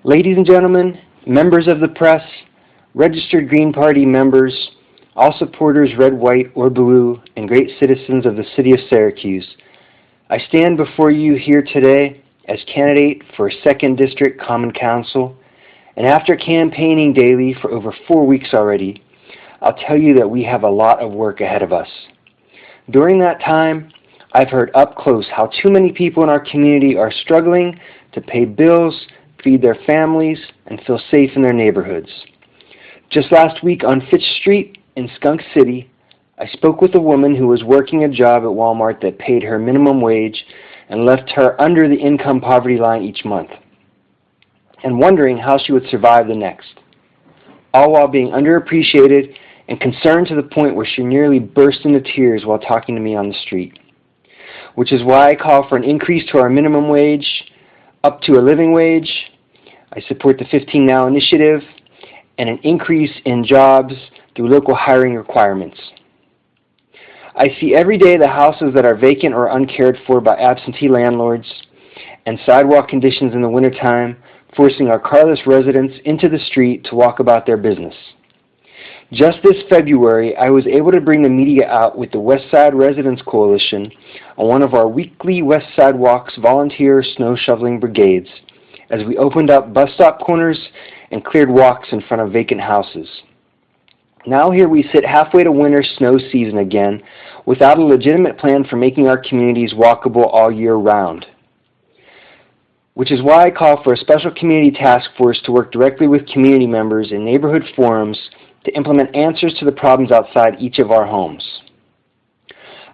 Ladies and gentlemen, members of the press, registered Green Party members, all supporters red, white, or blue, and great citizens of the City of Syracuse, I stand before you here today as candidate for 2nd District Common Council, and after campaigning daily for over 4 weeks already, I'll tell you that we have a lot of work ahead of us. During that time, I've heard up close how too many people in our community are struggling to pay bills, feed their families, and feel safe in their neighborhoods. Just last week on Fitch Street in Skunk City, I spoke with a woman who was working a job at Walmart that paid her minimum wage and left her under the income poverty line each month, and wondering how she would survive the next, all while being underappreciated and concerned to the point where she nearly burst into tears while talking to me on the street. Which is why I call for an increase to our minimum wage up to a living wage. I support the 15 Now initiative and an increase in jobs through local hiring requirements. I see every day the houses that are vacant or uncared for by absentee landlords and sidewalk conditions in the wintertime forcing our carless residents into the street to walk about their business. Just this February, I was able to bring the media out with the West Side Residents Coalition on one of our weekly West Side Walks volunteer snow shoveling brigades as we opened up bus stop corners and cleared walks in front of vacant houses. Now here we sit halfway to winter snow season again without a legitimate plan for making our communities walkable all year round. Which is why I call for a special community task force to work directly with community members in neighborhood forums to implement answers to the problems outside each of our homes.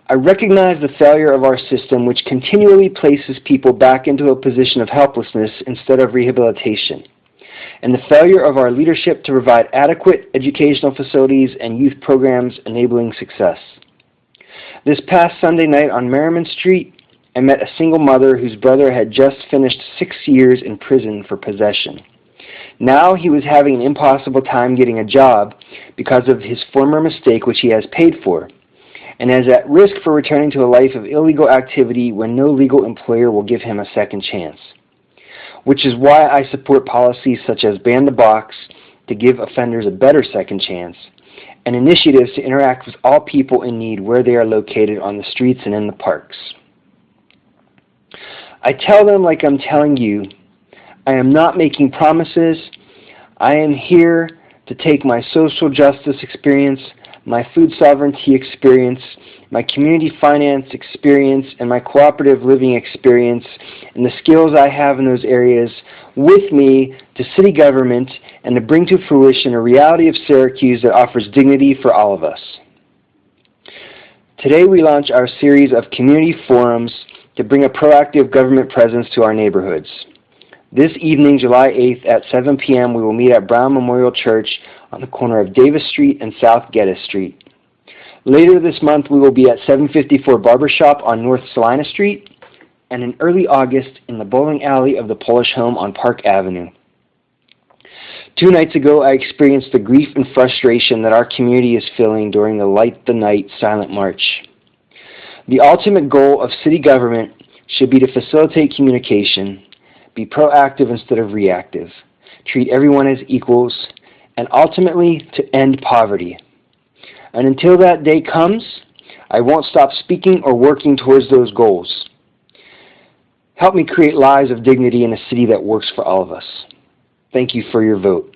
I recognize the failure of our system, which continually places people back into a position of helplessness instead of rehabilitation, and the failure of our leadership to provide adequate educational facilities and youth programs enabling success. This past Sunday night on Merriman Street, I met a single mother whose brother had just finished 6 years in prison for possession. Now he was having an impossible time getting a job because of his former mistake, which he has paid for, and is at risk for returning to a life of illegal activity when no legal employer will give him a second chance. Which is why I support policies such as Ban the Box to give offenders a better second chance, and initiatives to interact with all people in need where they are located on the streets and in the parks. I tell them like I'm telling you, I am not making promises. I am here to take my social justice experience, my food sovereignty experience, my community finance experience, and my cooperative living experience, and the skills I have in those areas with me to city government and to bring to fruition a reality of Syracuse that offers dignity for all of us. Today we launch our series of community forums to bring a proactive government presence to our neighborhoods. This evening, July 8th at 7 p.m., we will meet at Brown Memorial Church on the corner of Davis Street and South Geddes Street. Later this month, we will be at 754 Barbershop on North Salina Street, and in early August in the bowling alley of the Polish Home on Park Avenue. 2 nights ago, I experienced the grief and frustration that our community is feeling during the Light the Night Silent March. The ultimate goal of city government should be to facilitate communication, be proactive instead of reactive, treat everyone as equals, and ultimately to end poverty. And until that day comes, I won't stop speaking or working towards those goals. Help me create lives of dignity in a city that works for all of us. Thank you for your vote.